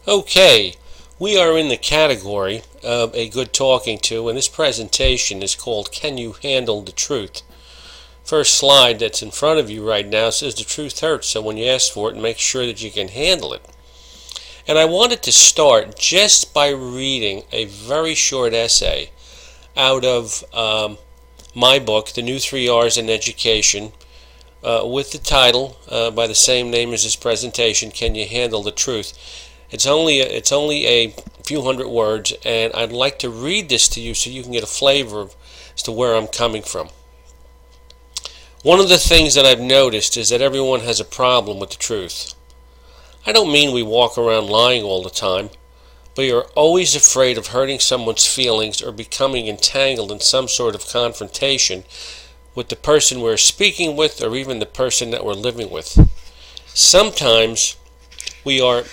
Okay, we are in the category of a good talking to, and this presentation is called Can You Handle the Truth? First slide that's in front of you right now says the truth hurts, so when you ask for it, make sure that you can handle it. And I wanted to start just by reading a very short essay out of my book, The New 3 R's in Education, with the title by the same name as this presentation, Can You Handle the Truth? It's only a few hundred words, and I'd like to read this to you so you can get a flavor as to where I'm coming from. One of the things that I've noticed is that everyone has a problem with the truth. I don't mean we walk around lying all the time, but you're always afraid of hurting someone's feelings or becoming entangled in some sort of confrontation with the person we're speaking with or even the person that we're living with. Sometimes we are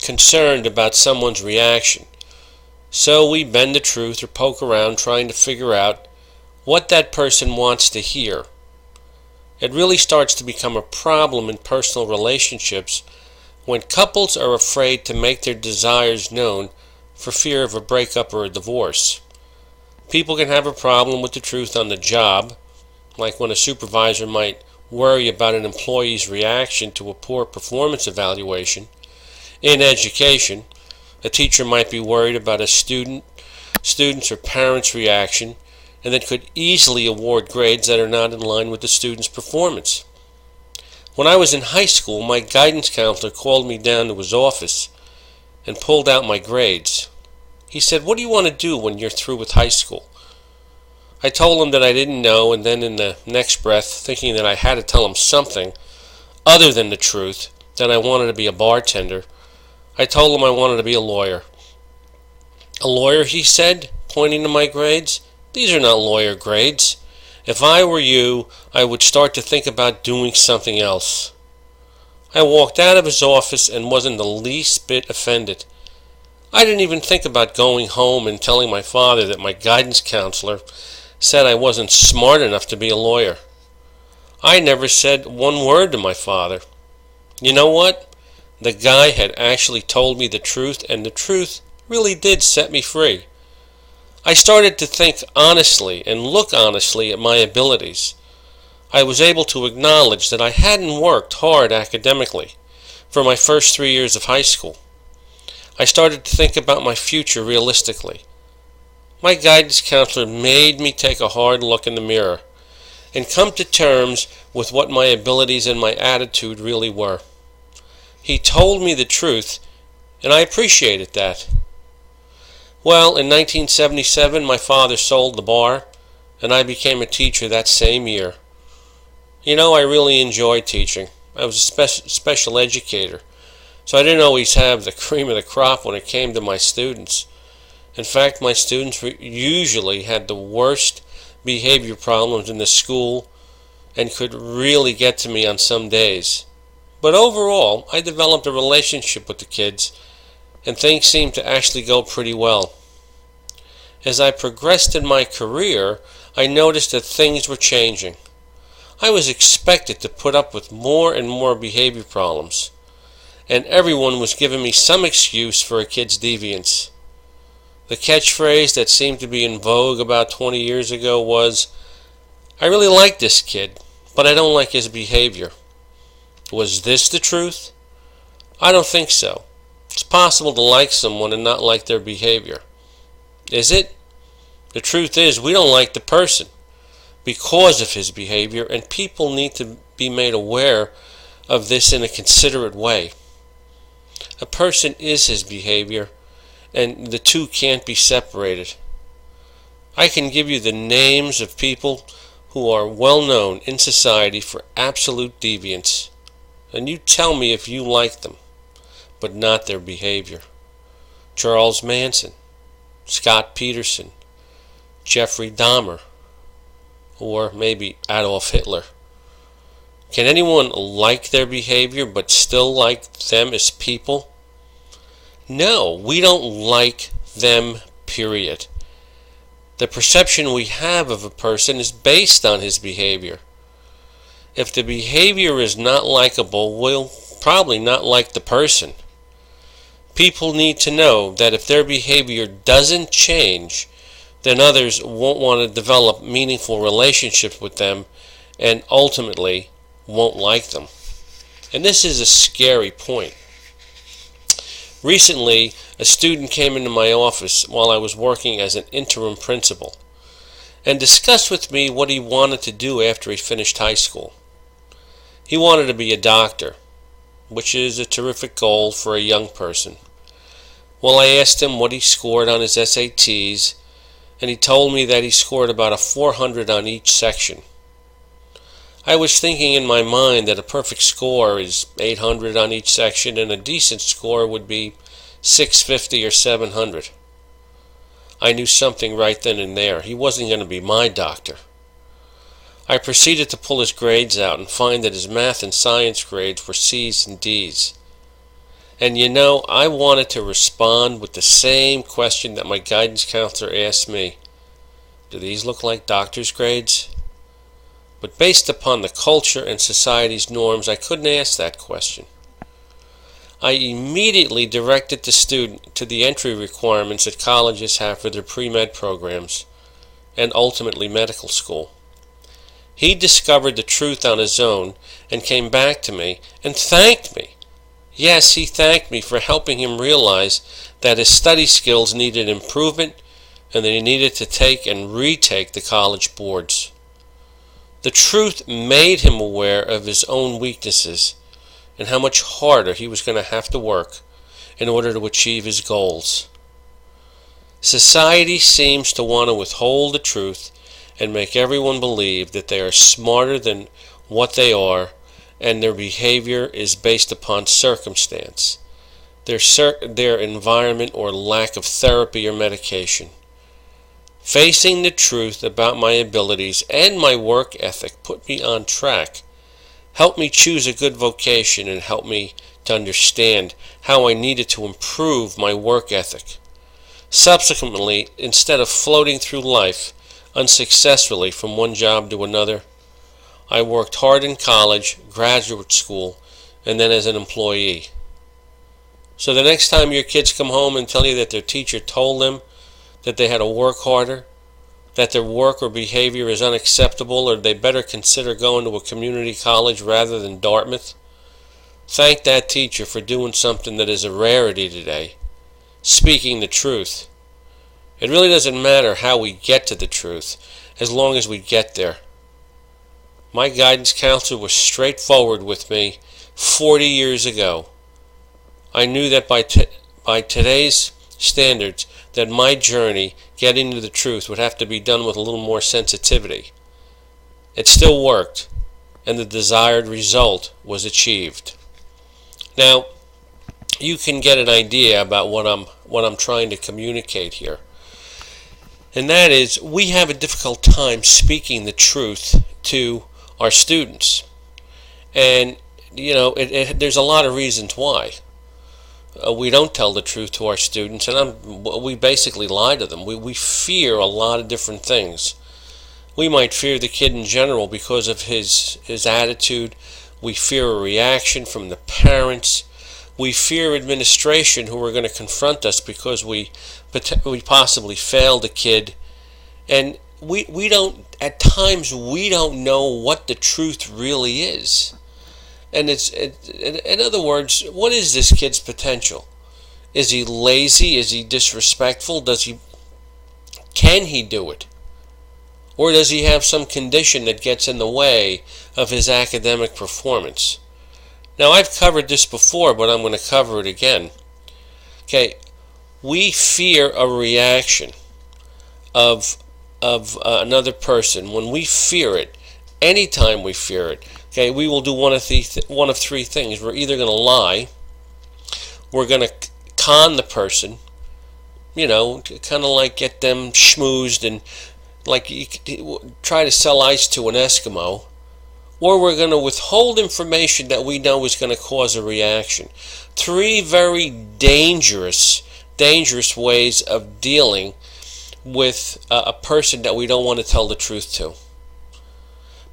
concerned about someone's reaction, so we bend the truth or poke around trying to figure out what that person wants to hear. It really starts to become a problem in personal relationships when couples are afraid to make their desires known for fear of a breakup or a divorce. People can have a problem with the truth on the job, like when a supervisor might worry about an employee's reaction to a poor performance evaluation. In education, a teacher might be worried about a student's or parent's reaction, and that could easily award grades that are not in line with the student's performance. When I was in high school, my guidance counselor called me down to his office and pulled out my grades. He said, "What do you want to do when you're through with high school?" I told him that I didn't know, and then in the next breath, thinking that I had to tell him something other than the truth, that I wanted to be a bartender, I told him I wanted to be a lawyer. "A lawyer," he said, pointing to my grades. "These are not lawyer grades. If I were you, I would start to think about doing something else." I walked out of his office and wasn't the least bit offended. I didn't even think about going home and telling my father that my guidance counselor said I wasn't smart enough to be a lawyer. I never said one word to my father. You know what? The guy had actually told me the truth, and the truth really did set me free. I started to think honestly and look honestly at my abilities. I was able to acknowledge that I hadn't worked hard academically for my first 3 years of high school. I started to think about my future realistically. My guidance counselor made me take a hard look in the mirror and come to terms with what my abilities and my attitude really were. He told me the truth, and I appreciated that. Well, in 1977, my father sold the bar, and I became a teacher that same year. You know, I really enjoyed teaching. I was a special educator, so I didn't always have the cream of the crop when it came to my students. In fact, my students usually had the worst behavior problems in the school and could really get to me on some days. But overall, I developed a relationship with the kids, and things seemed to actually go pretty well. As I progressed in my career, I noticed that things were changing. I was expected to put up with more and more behavior problems, and everyone was giving me some excuse for a kid's deviance. The catchphrase that seemed to be in vogue about 20 years ago was, "I really like this kid, but I don't like his behavior." Was this the truth? I don't think so. It's possible to like someone and not like their behavior. Is it? The truth is, we don't like the person because of his behavior, and people need to be made aware of this in a considerate way. A person is his behavior, and the two can't be separated. I can give you the names of people who are well known in society for absolute deviance, and you tell me if you like them, but not their behavior. Charles Manson, Scott Peterson, Jeffrey Dahmer, or maybe Adolf Hitler. Can anyone like their behavior but still like them as people? No, we don't like them, period. The perception we have of a person is based on his behavior. If the behavior is not likable, we'll probably not like the person. People need to know that if their behavior doesn't change, then others won't want to develop meaningful relationships with them and ultimately won't like them. And this is a scary point. Recently, a student came into my office while I was working as an interim principal and discussed with me what he wanted to do after he finished high school. He wanted to be a doctor, which is a terrific goal for a young person. Well, I asked him what he scored on his SATs, and he told me that he scored about a 400 on each section. I was thinking in my mind that a perfect score is 800 on each section, and a decent score would be 650 or 700. I knew something right then and there. He wasn't going to be my doctor. I proceeded to pull his grades out and find that his math and science grades were C's and D's. And you know, I wanted to respond with the same question that my guidance counselor asked me. Do these look like doctor's grades? But based upon the culture and society's norms, I couldn't ask that question. I immediately directed the student to the entry requirements that colleges have for their pre-med programs and ultimately medical school. He discovered the truth on his own and came back to me and thanked me. Yes, he thanked me for helping him realize that his study skills needed improvement and that he needed to take and retake the college boards. The truth made him aware of his own weaknesses and how much harder he was going to have to work in order to achieve his goals. Society seems to want to withhold the truth and make everyone believe that they are smarter than what they are, and their behavior is based upon circumstance, their environment, or lack of therapy or medication. Facing the truth about my abilities and my work ethic put me on track, helped me choose a good vocation, and helped me to understand how I needed to improve my work ethic. Subsequently, instead of floating through life unsuccessfully from one job to another, I worked hard in college, graduate school, and then as an employee. So the next time your kids come home and tell you that their teacher told them that they had to work harder, that their work or behavior is unacceptable, or they better consider going to a community college rather than Dartmouth, thank that teacher for doing something that is a rarity today, speaking the truth. It really doesn't matter how we get to the truth, as long as we get there. My guidance counselor was straightforward with me 40 years ago. I knew that by today's standards, that my journey getting to the truth would have to be done with a little more sensitivity. It still worked, and the desired result was achieved. Now, you can get an idea about what I'm trying to communicate here. And that is, we have a difficult time speaking the truth to our students. And, you know, there's a lot of reasons why. We don't tell the truth to our students, and we basically lie to them. We fear a lot of different things. We might fear the kid in general because of his attitude. We fear a reaction from the parents. We fear administration, who are going to confront us because we possibly failed the kid. And we don't, at times, we don't know what the truth really is. And in other words, what is this kid's potential? Is he lazy? Is he disrespectful? Can he do it? Or does he have some condition that gets in the way of his academic performance? Now, I've covered this before, but I'm going to cover it again. Okay, we fear a reaction of another person. When we fear it, anytime we fear it, okay, we will do one of three things. We're either going to lie, we're going to con the person, you know, kind of like get them schmoozed and like try to sell ice to an Eskimo, or we're going to withhold information that we know is going to cause a reaction. Three very dangerous ways of dealing with a person that we don't want to tell the truth to.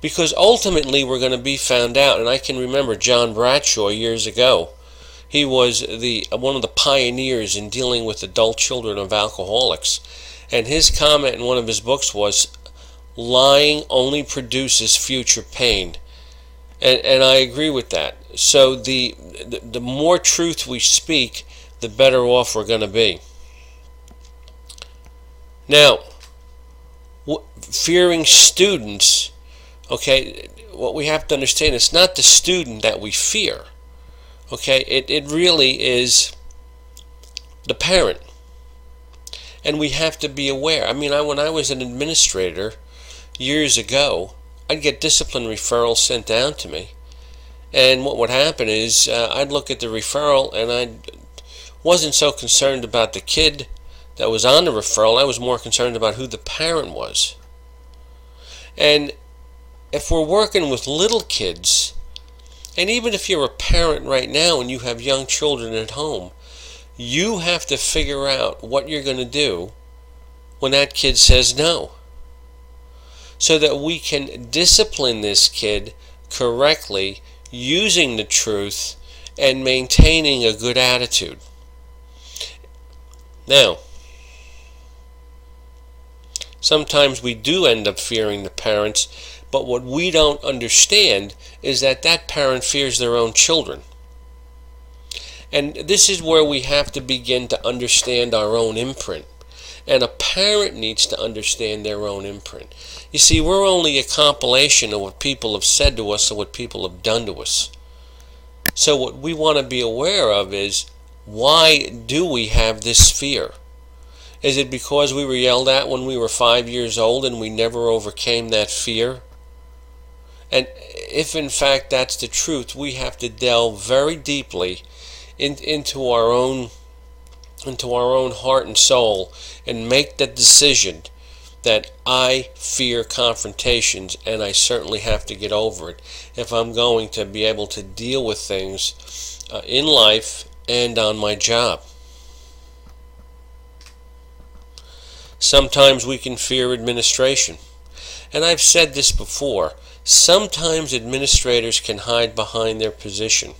Because ultimately we're going to be found out. And I can remember John Bradshaw years ago. He was one of the pioneers in dealing with adult children of alcoholics. And his comment in one of his books was, lying only produces future pain. And I agree with that. So the more truth we speak, the better off we're going to be. Now, fearing students, okay, what we have to understand, it's not the student that we fear. Okay, it really is the parent. And we have to be aware. I mean, when I was an administrator years ago, I'd get discipline referrals sent down to me. And what would happen is I'd look at the referral and I wasn't so concerned about the kid that was on the referral. I was more concerned about who the parent was. And if we're working with little kids, and even if you're a parent right now and you have young children at home, you have to figure out what you're going to do when that kid says no, so that we can discipline this kid correctly using the truth and maintaining a good attitude. Now, sometimes we do end up fearing the parents, but what we don't understand is that that parent fears their own children. And this is where we have to begin to understand our own imprint. And a parent needs to understand their own imprint. You see, we're only a compilation of what people have said to us and what people have done to us. So what we want to be aware of is, why do we have this fear? Is it because we were yelled at when we were 5 years old and we never overcame that fear? And if in fact that's the truth, we have to delve very deeply into our own heart and soul and make the decision that I fear confrontations, and I certainly have to get over it if I'm going to be able to deal with things in life and on my job. Sometimes we can fear administration. And I've said this before, sometimes administrators can hide behind their position.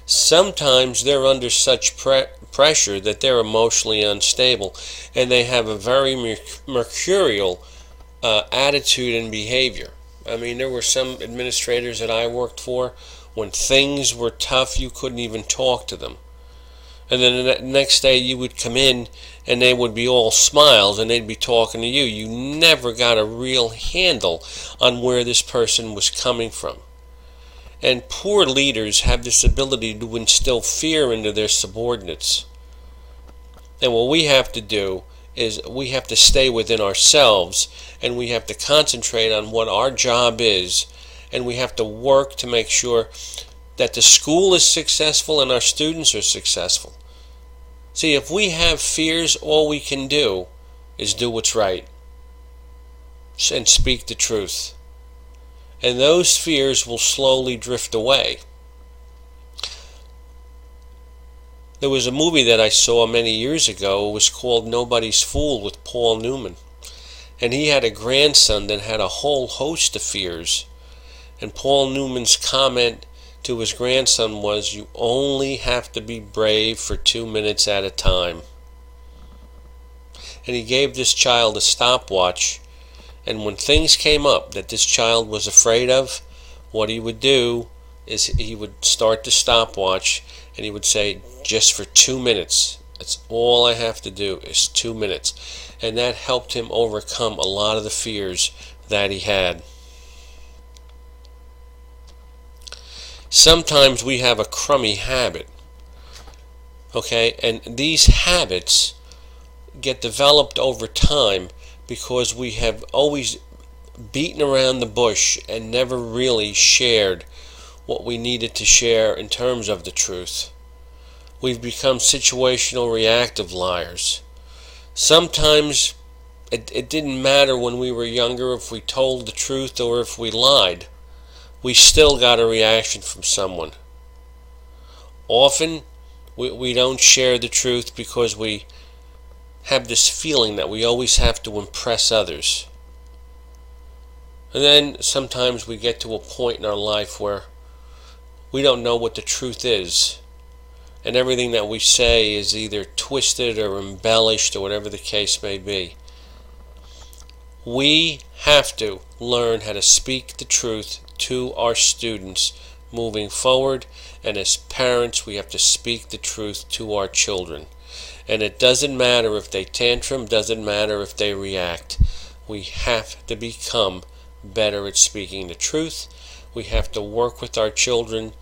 Sometimes they're under such pressure that they're emotionally unstable and they have a very mercurial attitude and behavior. I mean, there were some administrators that I worked for, when things were tough, you couldn't even talk to them. And then the next day you would come in and they would be all smiles and they'd be talking to you. You never got a real handle on where this person was coming from. And poor leaders have this ability to instill fear into their subordinates. And what we have to do is we have to stay within ourselves and we have to concentrate on what our job is, and we have to work to make sure that the school is successful and our students are successful. See, if we have fears, all we can do is do what's right and speak the truth. And those fears will slowly drift away. There was a movie that I saw many years ago. It was called Nobody's Fool with Paul Newman. And he had a grandson that had a whole host of fears. And Paul Newman's comment to his grandson was, you only have to be brave for 2 minutes at a time. And he gave this child a stopwatch. And when things came up that this child was afraid of, what he would do is he would start the stopwatch and he would say, just for 2 minutes. That's all I have to do is 2 minutes. And that helped him overcome a lot of the fears that he had. Sometimes we have a crummy habit. Okay, and these habits get developed over time because we have always beaten around the bush and never really shared what we needed to share in terms of the truth. We've become situational reactive liars. Sometimes it didn't matter when we were younger if we told the truth or if we lied. We still got a reaction from someone. Often we don't share the truth because we have this feeling that we always have to impress others. And then sometimes we get to a point in our life where we don't know what the truth is. and everything that we say is either twisted or embellished or whatever the case may be. We have to learn how to speak the truth to our students moving forward, and as parents we have to speak the truth to our children. And it doesn't matter if they tantrum, doesn't matter if they react. We have to become better at speaking the truth. We have to work with our children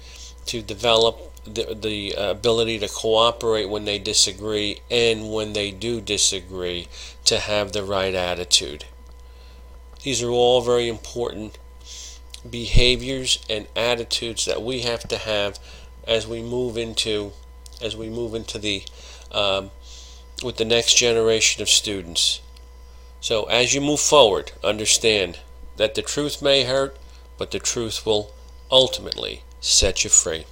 to develop the ability to cooperate when they disagree, and when they do disagree, to have the right attitude. These are all very important behaviors and attitudes that we have to have as we move into the with the next generation of students. So as you move forward, understand that the truth may hurt, but the truth will ultimately set you free.